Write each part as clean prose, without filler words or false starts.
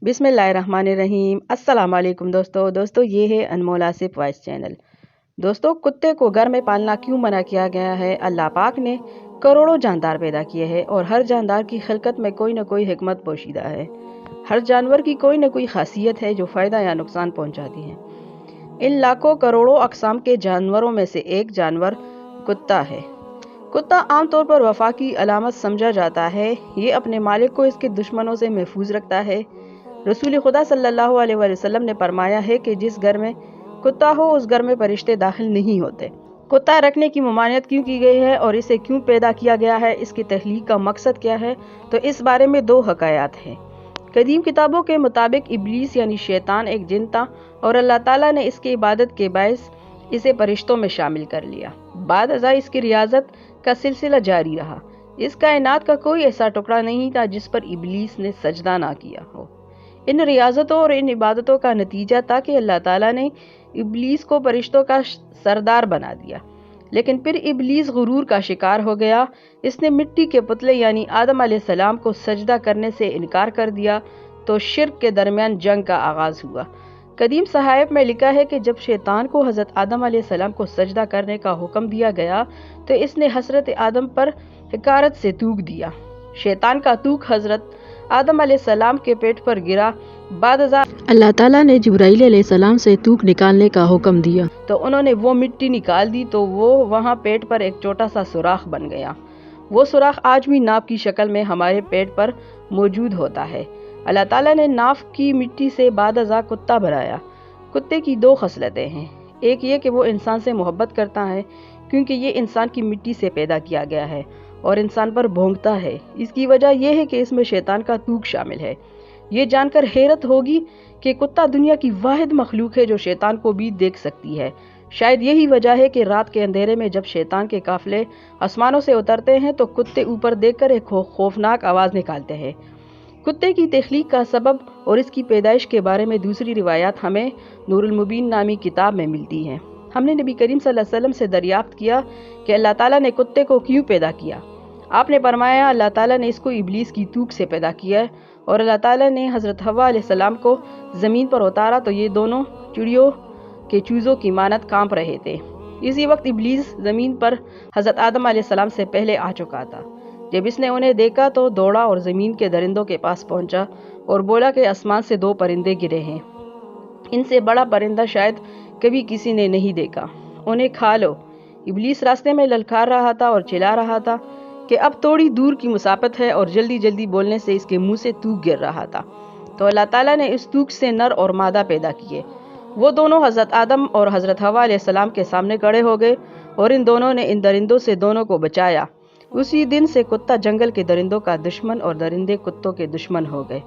बिस्मिल्लाहिर्रहमानिर्रहीम। अस्सलाम वालेकुम दोस्तों ये है अनमोल आसिफ वॉइस चैनल। दोस्तों, कुत्ते को घर में पालना क्यों मना किया गया है? अल्लाह पाक ने करोड़ों जानदार पैदा किए हैं और हर जानदार की खिलकत में कोई न कोई हिकमत पोशीदा है। हर जानवर की कोई न कोई खासियत है जो फ़ायदा या नुकसान पहुंचाती है। इन लाखों करोड़ों अक़साम के जानवरों में से एक जानवर कुत्ता है। कुत्ता आमतौर पर वफा की अलामत समझा जाता है। ये अपने मालिक को इसके दुश्मनों से महफूज रखता है। रसूल खुदा सल्लल्लाहु अलैहि वसल्लम ने फरमाया है कि जिस घर में कुत्ता हो उस घर में फरिश्ते दाखिल नहीं होते। कुत्ता रखने की ममानियत क्यों की गई है और इसे क्यों पैदा किया गया है, इसकी तख्लीक का मकसद क्या है, तो इस बारे में दो हकायात हैं। कदीम किताबों के मुताबिक इब्लीस यानी शैतान एक जिन था और अल्लाह ताला ने इसकी इबादत के बायस इसे फरिश्तों में शामिल कर लिया। बाद अज़ा इसकी रियाजत का सिलसिला जारी रहा। इस कायनात का कोई ऐसा टुकड़ा नहीं था जिस पर इब्लीस ने सजदा ना किया हो। इन रियाजतों और इन इबादतों का नतीजा था कि अल्लाह ताला ने इब्लीस को फरिश्तों का सरदार बना दिया। लेकिन फिर इब्लीस गुरूर का शिकार हो गया। इसने मिट्टी के पुतले यानी आदम अलैहिस्सलाम को सजदा करने से इनकार कर दिया, तो शिर्क के दरमियान जंग का आगाज हुआ। कदीम सहाइफ में लिखा है कि जब शैतान को हज़रत आदम अलैहिस्सलाम को सजदा करने का हुक्म दिया गया तो इसने हज़रत आदम पर हिकारत से थूक दिया। शैतान का थूक हज़रत आदम अलैहिस्सलाम के पेट पर गिरा। बाद अल्लाह ताला ने जिब्राईल अलैहिस्सलाम से थूक निकालने का हुक्म दिया तो उन्होंने वो मिट्टी निकाल दी, तो वो वहाँ पेट पर एक छोटा सा सुराख बन गया। वो सुराख आज भी नाप की शक्ल में हमारे पेट पर मौजूद होता है। अल्लाह ताला ने नाफ की मिट्टी से बाद अज़ा कुत्ता बनाया। कुत्ते की दो खसलतें हैं। एक ये कि वो इंसान से मोहब्बत करता है क्योंकि ये इंसान की मिट्टी से पैदा किया गया है और इंसान पर भौंकता है। इसकी वजह यह है कि इसमें शैतान का थूक शामिल है। ये जानकर हैरत होगी कि कुत्ता दुनिया की वाहिद मखलूक है जो शैतान को भी देख सकती है। शायद यही वजह है कि रात के अंधेरे में जब शैतान के काफिले आसमानों से उतरते हैं तो कुत्ते ऊपर देखकर एक खौफनाक आवाज़ निकालते हैं। कुत्ते की तख्लीक का सबब और इसकी पैदाइश के बारे में दूसरी रिवायात हमें नूरुल मुबीन नामी किताब में मिलती हैं। हमने नबी करीम सल्लल्लाहु अलैहि वसल्लम से दरियाफ्त किया कि अल्लाह ताला ने कुत्ते को क्यों पैदा किया। आपने फरमाया अल्लाह ताला ने इसको इब्लीस की थूक से पैदा किया है और अल्लाह ताला ने हज़रत हव्वा अलैहिस्सलाम को ज़मीन पर उतारा तो ये दोनों चिड़ियों के चूज़ों की मानत कांप रहे थे। इसी वक्त इब्लीस ज़मीन पर हज़रत आदम अलैहिस्सलाम से पहले आ चुका था। जब इसने उन्हें देखा तो दौड़ा और ज़मीन के दरिंदों के पास पहुंचा और बोला कि आसमान से दो परिंदे गिरे हैं। इनसे बड़ा परिंदा शायद कभी किसी ने नहीं देखा, उन्हें खा लो। इब्लीस रास्ते में ललकार रहा था और चिल्ला रहा था कि अब थोड़ी दूर की मुसाफत है और जल्दी जल्दी बोलने से इसके मुंह से थूक गिर रहा था। तो अल्लाह ताला ने इस थूक से नर और मादा पैदा किए। वो दोनों हज़रत आदम और हज़रत हव्वा अलैहिस्सलाम के सामने खड़े हो गए और इन दोनों ने इन दरिंदों से दोनों को बचाया। उसी दिन से कुत्ता जंगल के दरिंदों का दुश्मन और दरिंदे कुत्तों के दुश्मन हो गए।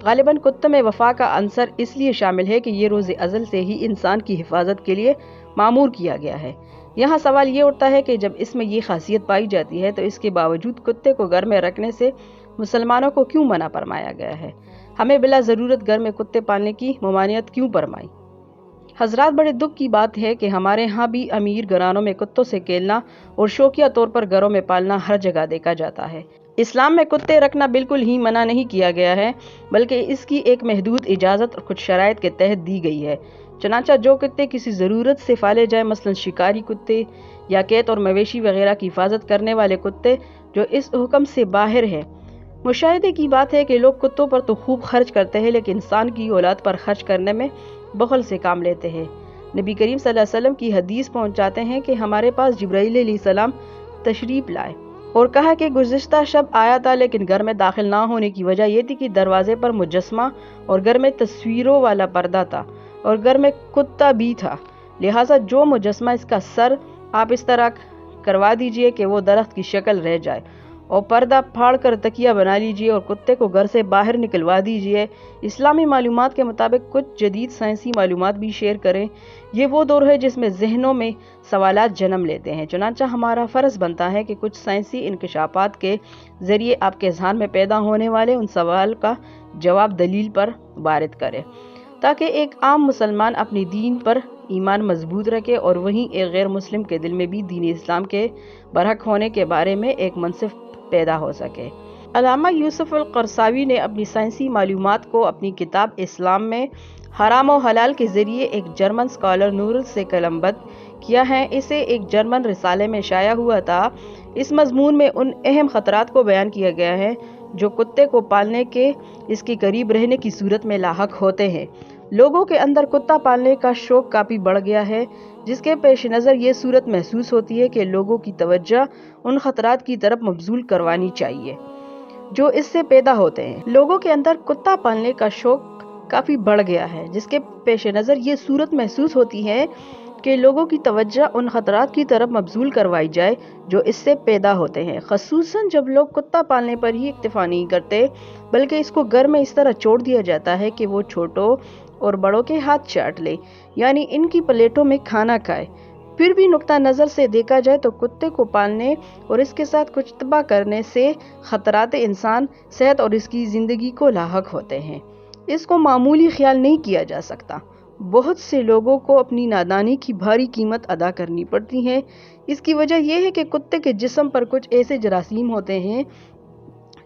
गालिबन कुत्ते में वफा का अंसर इसलिए शामिल है कि ये रोज़ अज़ल से ही इंसान की हिफाजत के लिए मामूर किया गया है। यहाँ सवाल ये उठता है कि जब इसमें ये खासियत पाई जाती है तो इसके बावजूद कुत्ते को घर में रखने से मुसलमानों को क्यों मना फरमाया गया है? हमें बिला ज़रूरत घर में कुत्ते पालने की ममानियत क्यों फरमाई? हजरात, बड़े दुख की बात है कि हमारे यहाँ भी अमीर घरानों में कुत्तों से खेलना और शौकिया तौर पर घरों में पालना हर जगह देखा जाता है। इस्लाम में कुत्ते रखना बिल्कुल ही मना नहीं किया गया है, बल्कि इसकी एक महदूद इजाज़त और कुछ शराइत के तहत दी गई है। चनांचा जो कुत्ते किसी ज़रूरत से पाले जाए, मसलन शिकारी कुत्ते या कैद और मवेशी वगैरह की हिफाजत करने वाले कुत्ते, जो इस हुक्म से बाहर है। मुशाहिदे की बात है कि लोग कुत्तों पर तो खूब खर्च करते हैं लेकिन इंसान की औलाद पर खर्च करने में बखल से काम लेते हैं। नबी करीम सल्लल्लाहु अलैहि वसल्लम की हदीस पहुंचाते हैं कि हमारे पास जिब्राईल अलैहिस्सलाम तशरीफ लाए और कहा कि गुज़िश्ता शब आया था, लेकिन घर में दाखिल ना होने की वजह यह थी कि दरवाजे पर मुजस्मा और घर में तस्वीरों वाला पर्दा था और घर में कुत्ता भी था। लिहाजा जो मुजस्मा इसका सर आप इस तरह करवा दीजिए कि वो दरख्त की शक्ल रह जाए और पर्दा फाड़ कर तकिया बना लीजिए और कुत्ते को घर से बाहर निकलवा दीजिए। इस्लामी मालूमात के मुताबिक कुछ जदीद साइंसी मालूमात भी शेयर करें। ये वो दौर है जिसमें जहनों में सवालात जन्म लेते हैं। चुनांचा हमारा फ़र्ज़ बनता है कि कुछ साइंसी इंकशाफात के ज़रिए आपके ज़हन में पैदा होने वाले उन सवाल का जवाब दलील पर वारिद करें, ताकि एक आम मुसलमान अपनी दीन पर ईमान मजबूत रखे और वहीं एक गैर मुस्लिम के दिल में भी दीन इस्लाम के बरहक होने के बारे में एक मनसिफ पैदा हो सके। علامہ یوسف القرضاوی نے اپنی سائنسی معلومات کو اپنی کتاب اسلام میں حرام و حلال کے ذریعے ایک جرمن اسکالر نورل سے قلم بند کیا ہے۔ اسے ایک جرمن رسالے میں شائع ہوا تھا۔ اس مضمون میں ان اہم خطرات کو بیان کیا گیا ہے جو کتے کو پالنے کے اس کے قریب رہنے کی صورت میں لاحق ہوتے ہیں۔ لوگوں کے اندر کتا پالنے کا شوق کافی بڑھ گیا ہے، جس کے پیش نظر یہ صورت محسوس ہوتی ہے کہ لوگوں کی توجہ ان خطرات کی طرف مبذول کروانی چاہیے جو اس سے پیدا ہوتے ہیں۔ لوگوں کے اندر کتا پالنے کا شوق کافی بڑھ گیا ہے، جس کے پیش نظر یہ صورت محسوس ہوتی ہے کہ لوگوں کی توجہ ان خطرات کی طرف مبذول کروائی جائے جو اس سے پیدا ہوتے ہیں، خصوصاً جب لوگ کتا پالنے پر ہی اکتفا نہیں کرتے بلکہ اس کو گھر میں اس طرح چھوڑ دیا جاتا ہے کہ وہ چھوٹوں اور بڑوں کے ہاتھ چاٹ لے، یعنی ان کی پلیٹوں میں کھانا کھائے۔ پھر بھی نقطہ نظر سے دیکھا جائے تو کتے کو پالنے اور اس کے ساتھ کچھ تباہ کرنے سے خطرات انسان صحت اور اس کی زندگی کو لاحق ہوتے ہیں۔ اس کو معمولی خیال نہیں کیا جا سکتا۔ بہت سے لوگوں کو اپنی نادانی کی بھاری قیمت ادا کرنی پڑتی ہے۔ اس کی وجہ یہ ہے کہ کتے کے جسم پر کچھ ایسے جراثیم ہوتے ہیں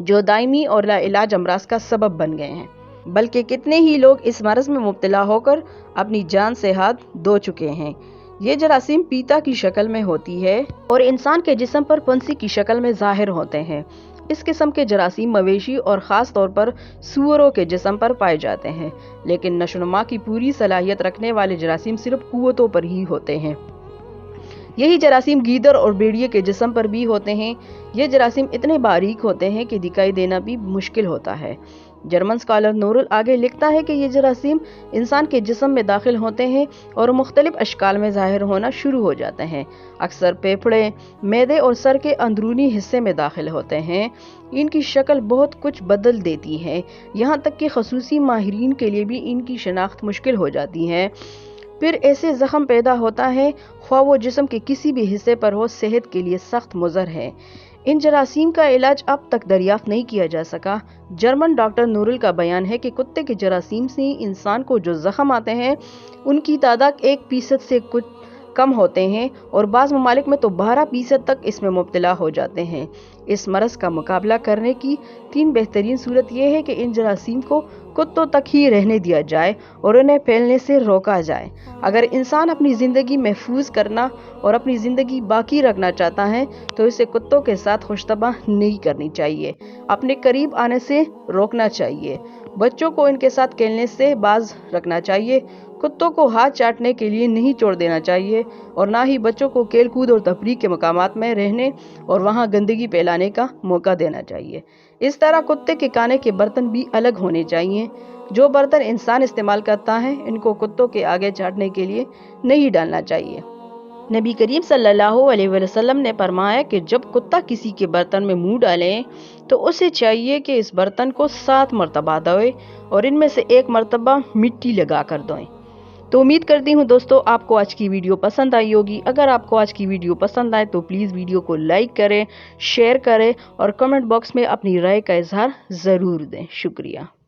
جو دائمی اور لا علاج امراض کا سبب بن گئے ہیں، بلکہ کتنے ہی لوگ اس مرض میں مبتلا ہو کر اپنی جان سے ہاتھ دھو چکے ہیں۔ یہ جراثیم پیتا کی شکل میں ہوتی ہے اور انسان کے جسم پر پھنسی کی شکل میں ظاہر ہوتے ہیں۔ اس قسم کے جراثیم مویشی اور خاص طور پر سوروں کے جسم پر پائے جاتے ہیں، لیکن نشو و نما کی پوری صلاحیت رکھنے والے جراثیم صرف قوتوں پر ہی ہوتے ہیں۔ یہی جراثیم گیدڑ اور بھیڑیے کے جسم پر بھی ہوتے ہیں۔ یہ جراثیم اتنے باریک ہوتے ہیں کہ دکھائی دینا بھی مشکل ہوتا ہے۔ جرمن اسکالر نورل آگے لکھتا ہے کہ یہ جراثیم انسان کے جسم میں داخل ہوتے ہیں اور مختلف اشکال میں ظاہر ہونا شروع ہو جاتے ہیں۔ اکثر پھیپھڑے، معدے اور سر کے اندرونی حصے میں داخل ہوتے ہیں۔ ان کی شکل بہت کچھ بدل دیتی ہے، یہاں تک کہ خصوصی ماہرین کے لیے بھی ان کی شناخت مشکل ہو جاتی ہے۔ پھر ایسے زخم پیدا ہوتا ہے، خواہ وہ جسم کے کسی بھی حصے پر ہو، صحت کے لیے سخت مضر ہے۔ ان جراثیم کا علاج اب تک دریافت نہیں کیا جا سکا۔ جرمن ڈاکٹر نورل کا بیان ہے کہ کتے کے جراثیم سے انسان کو جو زخم آتے ہیں ان کی تعداد 1% سے کچھ کم ہوتے ہیں اور بعض ممالک میں تو 12% تک اس میں مبتلا ہو جاتے ہیں۔ اس مرض کا مقابلہ کرنے کی 3 بہترین صورت یہ ہے کہ ان جراثیم کو کتوں تک ہی رہنے دیا جائے اور انہیں پھیلنے سے روکا جائے۔ اگر انسان اپنی زندگی محفوظ کرنا اور اپنی زندگی باقی رکھنا چاہتا ہے تو اسے کتوں کے ساتھ خوشطبع نہیں کرنی چاہیے، اپنے قریب آنے سے روکنا چاہیے، بچوں کو ان کے ساتھ کھیلنے سے باز رکھنا چاہیے، کتوں کو ہاتھ چاٹنے کے لیے نہیں چھوڑ دینا چاہیے اور نہ ہی بچوں کو کھیل کود اور تفریح کے مقامات میں رہنے اور وہاں گندگی پھیلانے کا موقع دینا چاہیے۔ اس طرح کتے کے کھانے کے برتن بھی الگ ہونے چاہیے۔ جو برتن انسان استعمال کرتا ہے ان کو کتوں کے آگے چاٹنے کے لیے نہیں ڈالنا چاہیے۔ نبی کریم صلی اللہ علیہ وسلم نے فرمایا کہ جب کتا کسی کے برتن میں منہ ڈالے تو اسے چاہیے کہ اس برتن کو 7 مرتبہ دھوئے اور ان میں سے 1 مرتبہ مٹی لگا کر دھوئے۔ تو امید کرتی ہوں دوستو آپ کو آج کی ویڈیو پسند آئی ہوگی۔ اگر آپ کو آج کی ویڈیو پسند آئے تو پلیز ویڈیو کو لائک کریں، شیئر کریں اور کمنٹ باکس میں اپنی رائے کا اظہار ضرور دیں۔ شکریہ۔